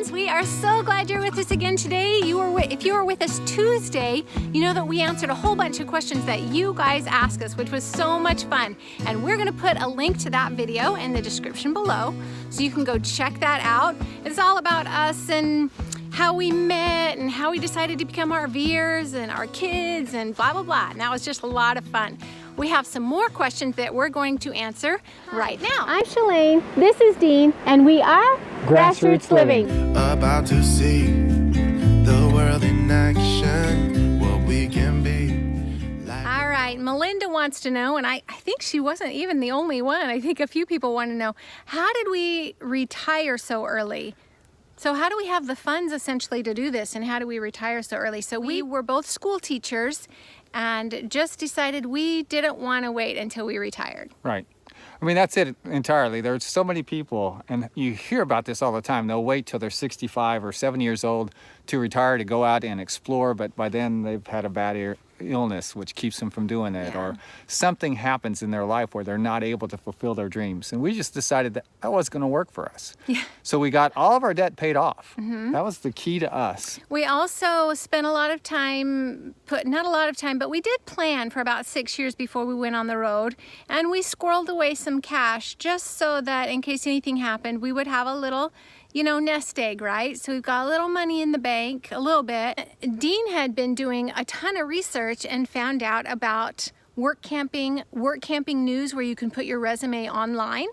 friends, we are so glad you're with us again today. If you were with us Tuesday, you know that we answered a whole bunch of questions that you guys asked us, which was so much fun. And we're gonna put a link to that video in the description below, so you can go check that out. It's all about us and how we met and how we decided to become RVers and our kids and blah, blah, blah. And that was just a lot of fun. We have some more questions that we're going to answer right now. I'm Shalane, this is Dean, and we are GrassRoots Living. About to see the world in action, what we can be. All right, Melinda wants to know, and I think she wasn't even the only one. I think a few people want to know, how did we retire so early? So how do we have the funds essentially to do this, and how do we retire so early? So we were both school teachers and just decided we didn't want to wait until we retired. Right. I mean, that's it entirely. There's so many people, and you hear about this all the time. They'll wait till they're 65 or 70 years old to retire to go out and explore, but by then they've had a bad illness which keeps them from doing it, or something happens in their life where they're not able to fulfill their dreams. And we just decided that wasn't going to work for us. Yeah. So we got all of our debt paid off. That was the key to us. We also spent a lot of time, not a lot of time, but we did plan for about 6 years before we went on the road, and we squirreled away some cash just so that in case anything happened, we would have a little, nest egg, right? So we've got a little money in the bank, a little bit. Dean had been doing a ton of research and found out about workamping news, where you can put your resume online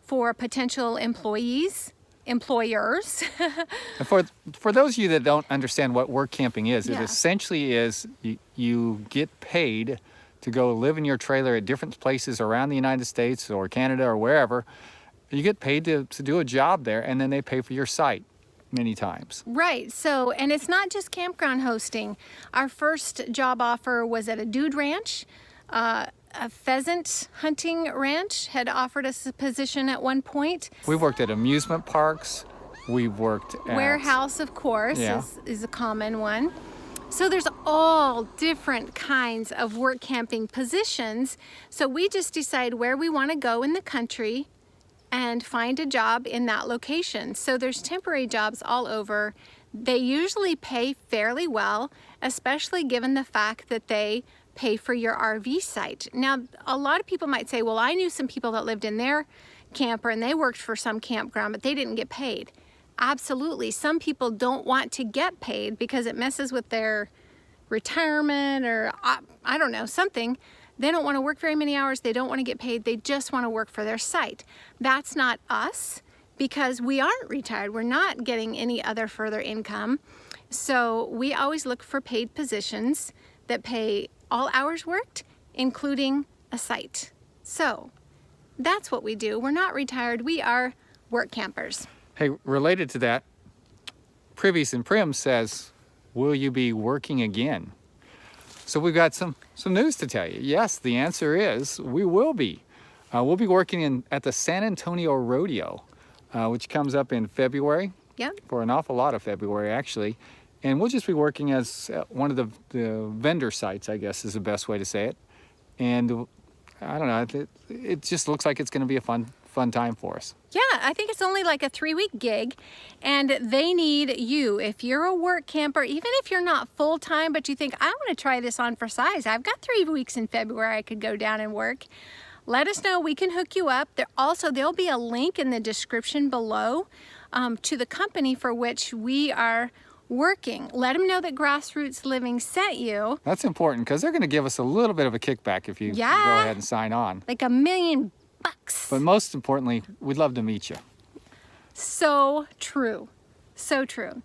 for potential employers. And for those of you that don't understand what work camping is, it essentially is you get paid to go live in your trailer at different places around the United States or Canada or wherever. You get paid to do a job there, and then they pay for your site many times. Right. So, and it's not just campground hosting. Our first job offer was at a dude ranch. A pheasant hunting ranch had offered us a position at one point. We worked at amusement parks. We've worked at... Warehouse, of course, is a common one. So there's all different kinds of work camping positions. So we just decide where we want to go in the country and find a job in that location. So there's temporary jobs all over. They usually pay fairly well, especially given the fact that they pay for your RV site. Now, a lot of people might say, well, I knew some people that lived in their camper and they worked for some campground, but they didn't get paid. Absolutely. Some people don't want to get paid because it messes with their retirement or I don't know, something. They don't want to work very many hours. They don't want to get paid. They just want to work for their site. That's not us, because we aren't retired. We're not getting any other further income. So we always look for paid positions that pay all hours worked, including a site. So that's what we do. We're not retired. We are work campers. Hey, related to that, Privies and Prim says, will you be working again? So we've got some news to tell you. Yes, the answer is we will be. We'll be working at the San Antonio Rodeo, which comes up in February. Yep. For an awful lot of February, actually. And we'll just be working as one of the vendor sites, I guess is the best way to say it. And I don't know, it just looks like it's going to be a fun time for us. Yeah, I think it's only like a 3-week gig, and they need you. If you're a work camper, even if you're not full-time, but you think, I want to try this on for size. I've got 3 weeks in February I could go down and work. Let us know. We can hook you up. There'll be a link in the description below to the company for which we are working. Let them know that GrassRoots Living sent you. That's important, because they're going to give us a little bit of a kickback if you go ahead and sign on. Like $1 million. But most importantly, we'd love to meet you. So true. So true.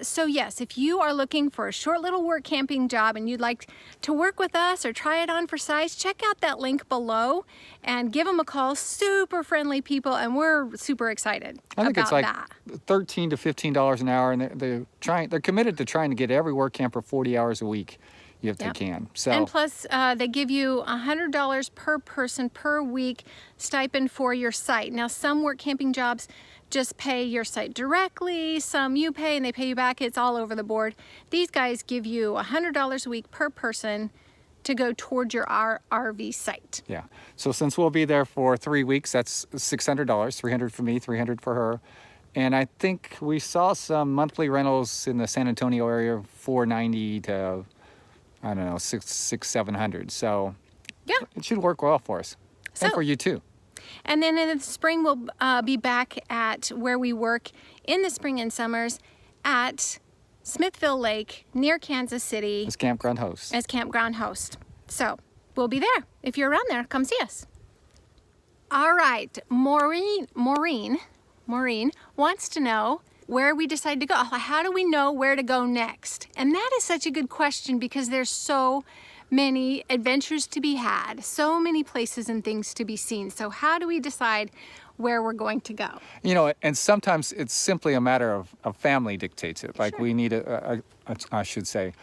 So yes, if you are looking for a short little work camping job and you'd like to work with us or try it on for size, check out that link below and give them a call. Super friendly people, and we're super excited I think about it's like that. $13 to $15 an hour, and they're committed to trying to get every work camper 40 hours a week if they can. So, and plus, they give you $100 per person per week stipend for your site. Now, some work camping jobs just pay your site directly. Some you pay and they pay you back. It's all over the board. These guys give you $100 a week per person to go toward your RV site. Yeah. So since we'll be there for 3 weeks, that's $600, $300 for me, $300 for her. And I think we saw some monthly rentals in the San Antonio area, $490 to, I don't know, $700. So Yeah. it should work well for us. And So- for you too. And then in the spring, we'll be back at where we work in the spring and summers at Smithville Lake near Kansas City As campground host. as campground host. So we'll be there. If you're around there, come see us. All right, Maureen wants to know where we decide to go. How do we know where to go next? And that is such a good question because there's so many adventures to be had, so many places and things to be seen. So how do we decide where we're going to go? You know, and sometimes it's simply a matter of family dictates it. Like we need I should say,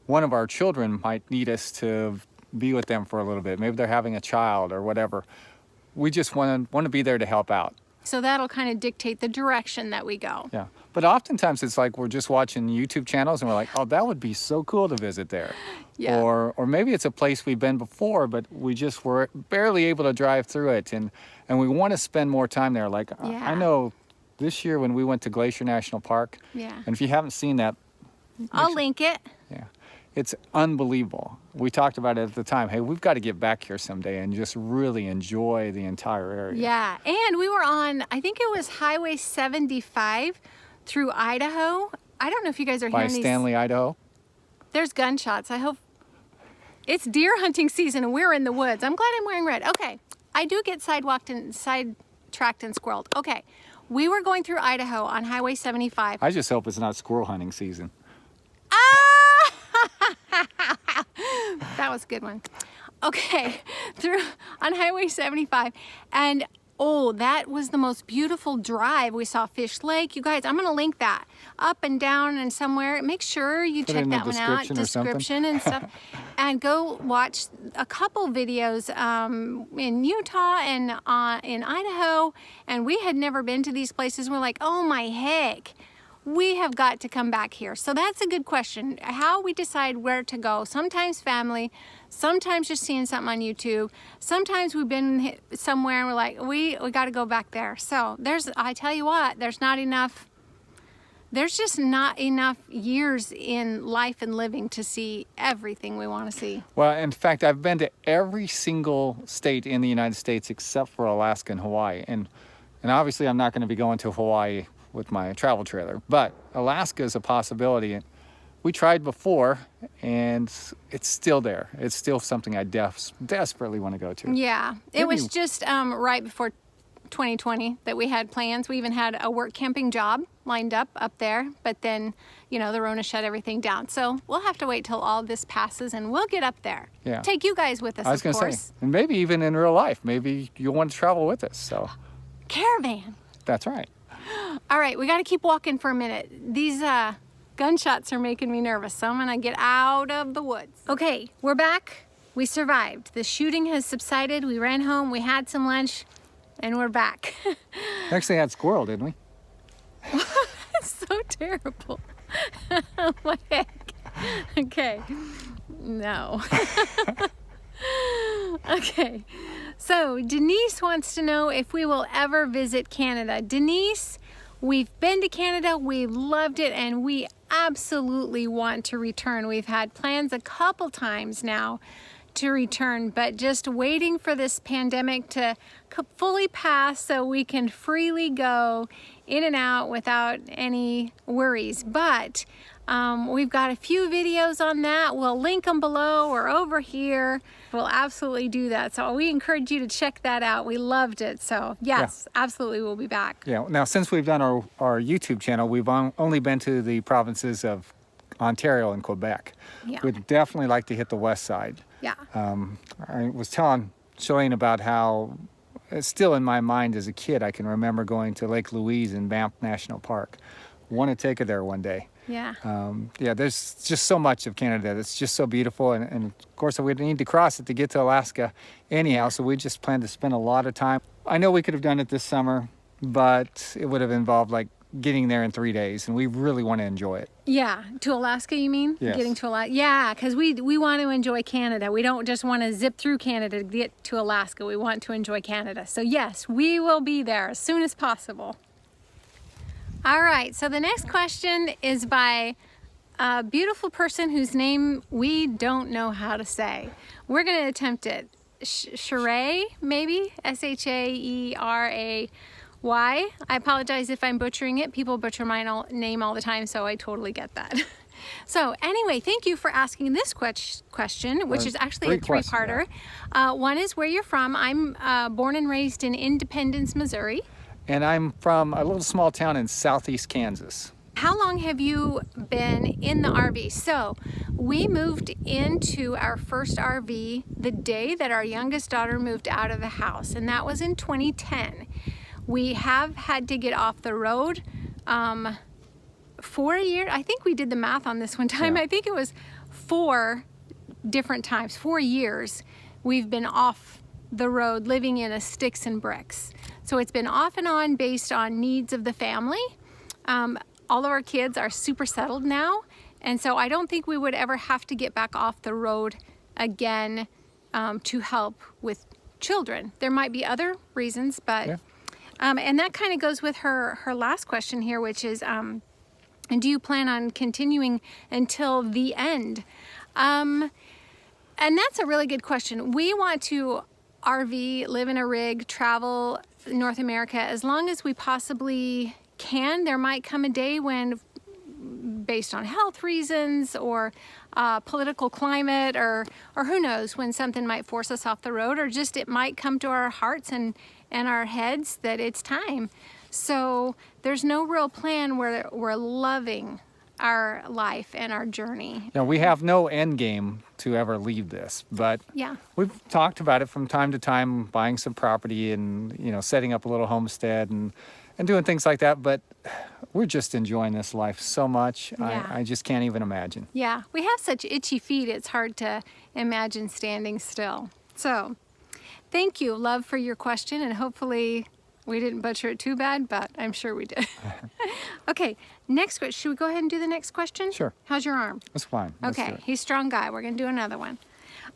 one of our children might need us to be with them for a little bit. Maybe they're having a child or whatever. We just want to be there to help out. So that'll kind of dictate the direction that we go. Yeah. But oftentimes it's like we're just watching YouTube channels and we're like, oh, that would be so cool to visit there. Yeah. Or maybe it's a place we've been before, but we just were barely able to drive through it. And we want to spend more time there. Like, Yeah. I know this year when we went to Glacier National Park, Yeah. and if you haven't seen that, I'll link it. yeah, it's unbelievable. We talked about it at the time. Hey, we've got to get back here someday and just really enjoy the entire area. Yeah, and we were on, I think it was Highway 75 through Idaho. I don't know if you guys are By hearing these. Stanley, Idaho. There's gunshots. I hope. It's deer hunting season and we're in the woods. I'm glad I'm wearing red. Okay, I do get sidetracked and squirreled. Okay, we were going through Idaho on Highway 75. I just hope it's not squirrel hunting season. That was a good one. Okay, on Highway 75, and oh, that was the most beautiful drive. We saw Fish Lake. You guys, I'm gonna link that up and down and somewhere. Make sure you Put it check in the that one out, description or something. description and stuff, and go watch a couple videos in Utah and in Idaho. And we had never been to these places. We're like, oh my heck. We have got to come back here. So that's a good question. How we decide where to go. Sometimes family, sometimes just seeing something on YouTube. Sometimes we've been somewhere and we're like, we got to go back there. So I tell you what, there's just not enough years in life and living to see everything we want to see. Well, in fact, I've been to every single state in the United States except for Alaska and Hawaii. And obviously I'm not going to be going to Hawaii with my travel trailer, but Alaska is a possibility. We tried before and it's still there. It's still something I desperately want to go to. Yeah, it was just right before 2020 that we had plans. We even had a work camping job lined up there, but then, you know, the Rona shut everything down. So we'll have to wait till all this passes and we'll get up there. Yeah. Take you guys with us, I was going of to course. say, and maybe even in real life, maybe you'll want to travel with us. So Caravan. that's right. All right, we got to keep walking for a minute. These gunshots are making me nervous, so I'm going to get out of the woods. Okay, we're back. We survived. The shooting has subsided. We ran home. We had some lunch, and we're back. Actually had squirrel, didn't we? It's so terrible. What the heck? Okay. No. Okay. So Denise wants to know if we will ever visit Canada. Denise, we've been to Canada, we loved it, and we absolutely want to return. We've had plans a couple times now to return, but just waiting for this pandemic to fully pass so we can freely go in and out without any worries. But we've got a few videos on that. We'll link them below or over here. We'll absolutely do that. So we encourage you to check that out. We loved it. So yes, absolutely, we'll be back. Yeah. Now, since we've done our YouTube channel, we've only been to the provinces of Ontario and Quebec. Yeah. We'd definitely like to hit the west side. Yeah. I was telling Shalane about how it's still in my mind as a kid. I can remember going to Lake Louise in Banff National Park. Want to take her there one day. Yeah. Yeah, there's just so much of Canada that's just so beautiful. And of course, we need to cross it to get to Alaska anyhow. So we just plan to spend a lot of time. I know we could have done it this summer, but it would have involved like getting there in 3 days. And we really want to enjoy it. Yeah, to Alaska, you mean? Yes. Getting to Alaska. Yeah, because we want to enjoy Canada. We don't just want to zip through Canada to get to Alaska. We want to enjoy Canada. So yes, we will be there as soon as possible. All right, so the next question is by a beautiful person whose name we don't know how to say. We're going to attempt it. Sheree, maybe? Shaeray. I apologize if I'm butchering it. People butcher my name all the time, so I totally get that. So anyway, thank you for asking this question, which is actually a three-parter. One is where you're from. I'm born and raised in Independence, Missouri. And I'm from a little small town in southeast Kansas. How long have you been in the RV? So we moved into our first RV the day that our youngest daughter moved out of the house, and that was in 2010. We have had to get off the road 4 years. I think we did the math on this one time. Yeah. I think it was 4 different times, 4 years we've been off the road living in a sticks and bricks. So it's been off and on based on needs of the family. All of our kids are super settled now, and so I don't think we would ever have to get back off the road again to help with children. There might be other reasons, but Yeah. And that kind of goes with her last question here, which is, and do you plan on continuing until the end? And that's a really good question. We want to RV, live in a rig, travel North America as long as we possibly can. There might come a day when, based on health reasons or political climate or who knows, when something might force us off the road, or just it might come to our hearts and our heads that it's time. So there's no real plan where we're loving our life and our journey. You know, we have no end game to ever leave this, but Yeah. we've talked about it from time to time, buying some property and, you know, setting up a little homestead and doing things like that. But we're just enjoying this life so much. Yeah. I just can't even imagine. Yeah, we have such itchy feet, it's hard to imagine standing still. So thank you, love, for your question, and hopefully we didn't butcher it too bad, but I'm sure we did. Okay, next question. Should we go ahead and do the next question? Sure. How's your arm? That's fine. Let's do Okay, it. he's a strong guy. We're going to do another one.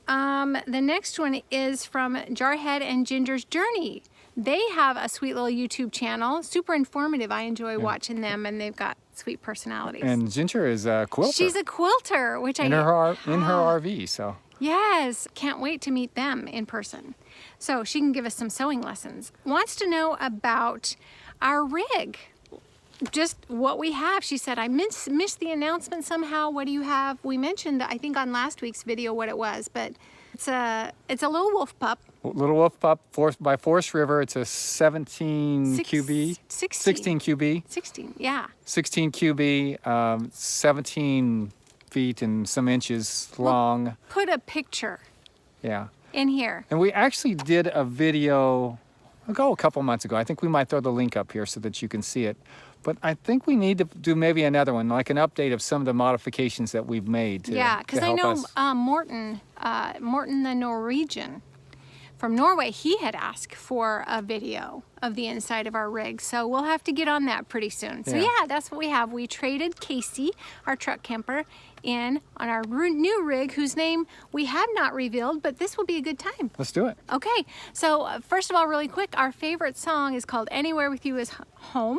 The next one is from Jarhead and Ginger's Journey. They have a sweet little YouTube channel, super informative. I enjoy watching them, and they've got sweet personalities. And Ginger is a quilter She's a quilter, which in her RV, so. Yes, can't wait to meet them in person. So she can give us some sewing lessons. Wants to know about our rig, just what we have. She said, I missed the announcement somehow. What do you have? We mentioned, I think, on last week's video what it was, but it's a little wolf pup. Little Wolf Pup by Forest River. It's a 17 QB. 16 QB. 16, yeah. 16 QB, 17 feet and some inches long. Put a picture Yeah. in here. And we actually did a video a couple months ago. I think we might throw the link up here so that you can see it. But I think we need to do maybe another one, like an update of some of the modifications that we've made to Yeah, because I help know us. Morten the Norwegian from Norway, he had asked for a video of the inside of our rig. So we'll have to get on that pretty soon. So Yeah. yeah, that's what we have. We traded Casey, our truck camper, in on our new rig, whose name we have not revealed, but this will be a good time. Let's do it. Okay, so first of all, really quick, our favorite song is called Anywhere With You Is Home.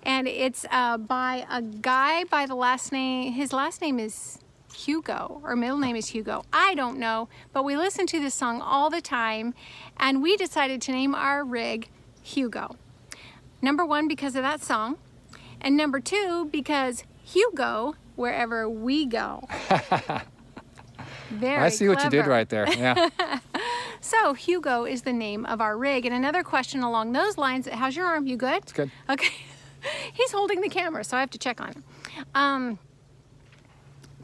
And it's by a guy by the last name, his last name is Hugo, or middle name is Hugo. I don't know, but we listen to this song all the time, and we decided to name our rig Hugo. Number one, because of that song, and number two, because Hugo, wherever we go. Very I see what you did clever. right there. Yeah. So Hugo is the name of our rig. And another question along those lines, how's your arm? You good? It's good. Okay. He's holding the camera, so I have to check on him.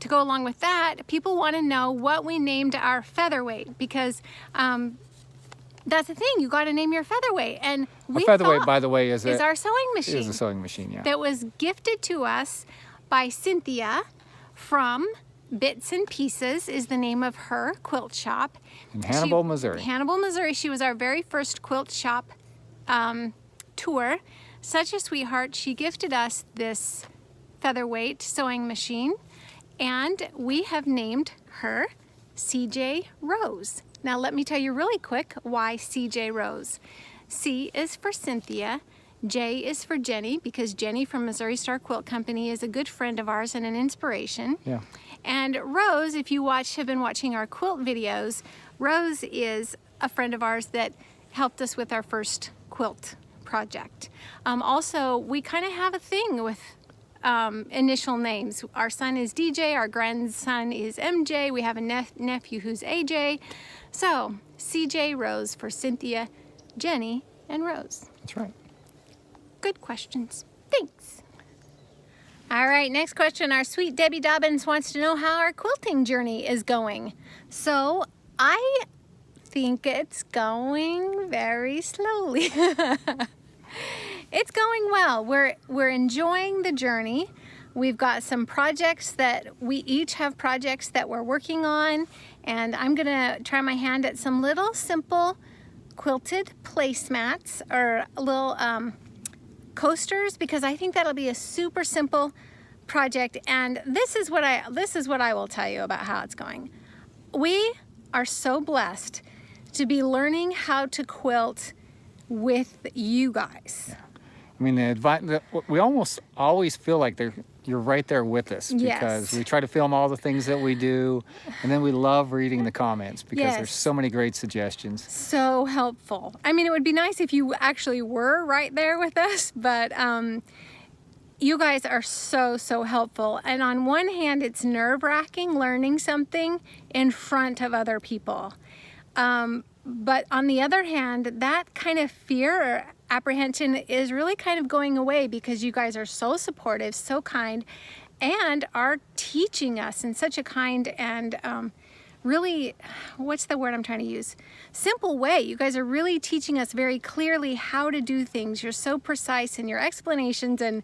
To go along with that, people want to know what we named our Featherweight, because that's the thing, you got to name your Featherweight. And we A Featherweight, thought by the way, is our sewing machine. Is a sewing machine, yeah. That was gifted to us by Cynthia from Bits and Pieces is the name of her quilt shop. In Hannibal, Missouri. Hannibal, Missouri. She was our very first quilt shop tour. Such a sweetheart. She gifted us this Featherweight sewing machine, and we have named her CJ Rose. Now let me tell you really quick why CJ Rose. C is for Cynthia, J is for Jenny, because Jenny from Missouri Star Quilt Company is a good friend of ours and an inspiration. Yeah. And Rose, if you have been watching our quilt videos, Rose is a friend of ours that helped us with our first quilt project. Also, we kind of have a thing with initial names. Our son is DJ, our grandson is MJ, we have a nephew who's AJ. So, CJ, Rose for Cynthia, Jenny, and Rose. That's right. Good questions. Thanks. All right, next question. Our sweet Debbie Dobbins wants to know how our quilting journey is going. So, I think it's going very slowly. It's going well. We're enjoying the journey. We've got some projects that we each have projects that we're working on, and I'm gonna try my hand at some little simple quilted placemats or little coasters, because I think that'll be a super simple project. And this is what I will tell you about how it's going. We are so blessed to be learning how to quilt with you guys. Yeah. I mean, we almost always feel like you're right there with us, because we try to film all the things that we do, and then we love reading the comments because there's so many great suggestions. So helpful. I mean, it would be nice if you actually were right there with us, but you guys are so helpful. And on one hand, it's nerve-wracking learning something in front of other people. But on the other hand, that kind of fear or apprehension is really kind of going away, because you guys are so supportive, so kind, and are teaching us in such a kind and really, what's the word I'm trying to use? Simple way. You guys are really teaching us very clearly how to do things. You're so precise in your explanations, and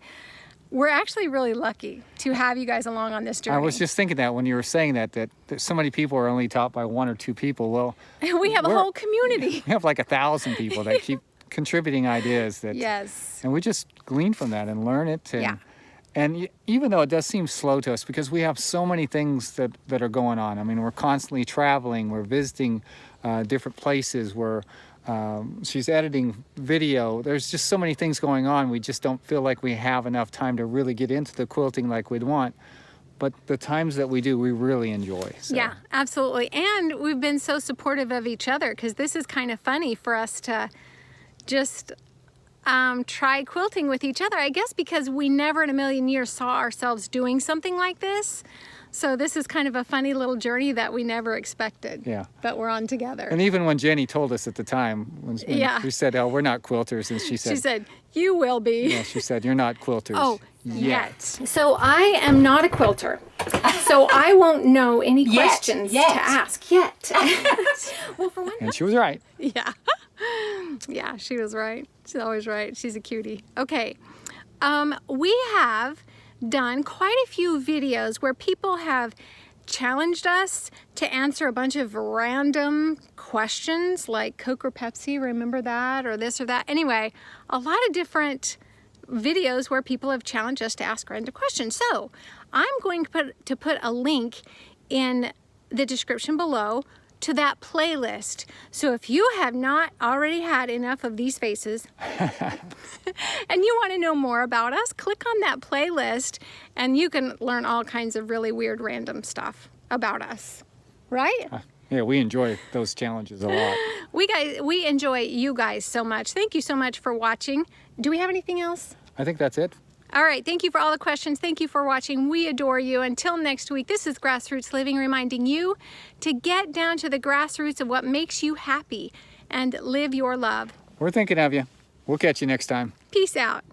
we're actually really lucky to have you guys along on this journey. I was just thinking that when you were saying that so many people are only taught by one or two people. Well, we have a whole community. We have like 1,000 people that keep contributing ideas that, and we just glean from that and learn it. And even though it does seem slow to us, because we have so many things that are going on. I mean, we're constantly traveling, we're visiting different places, she's editing video. There's just so many things going on. We just don't feel like we have enough time to really get into the quilting like we'd want. But the times that we do, we really enjoy. So. Yeah, absolutely. And we've been so supportive of each other, because this is kind of funny for us to just try quilting with each other, I guess, because we never in a million years saw ourselves doing something like this. So this is kind of a funny little journey that we never expected. Yeah. But we're on together. And even when Jenny told us at the time, when we said, "Oh, we're not quilters," and she said, "You will be." Yeah, she said, "You're not quilters." Oh, yet. So I am not a quilter. So I won't know any questions to ask yet. Well, for one. And she was right. Yeah. Yeah, she was right. She's always right. She's a cutie. Okay. We have done quite a few videos where people have challenged us to answer a bunch of random questions like Coke or Pepsi, remember that, or this or that. Anyway, a lot of different videos where people have challenged us to ask random questions. So I'm going to put a link in the description below to that playlist. So if you have not already had enough of these faces and you want to know more about us, click on that playlist and you can learn all kinds of really weird random stuff about us, right? Yeah, we enjoy those challenges a lot. We enjoy you guys so much. Thank you so much for watching. Do we have anything else? I think that's it. All right, thank you for all the questions. Thank you for watching. We adore you. Until next week, this is Grassroots Living, reminding you to get down to the grassroots of what makes you happy and live your love. We're thinking of you. We'll catch you next time. Peace out.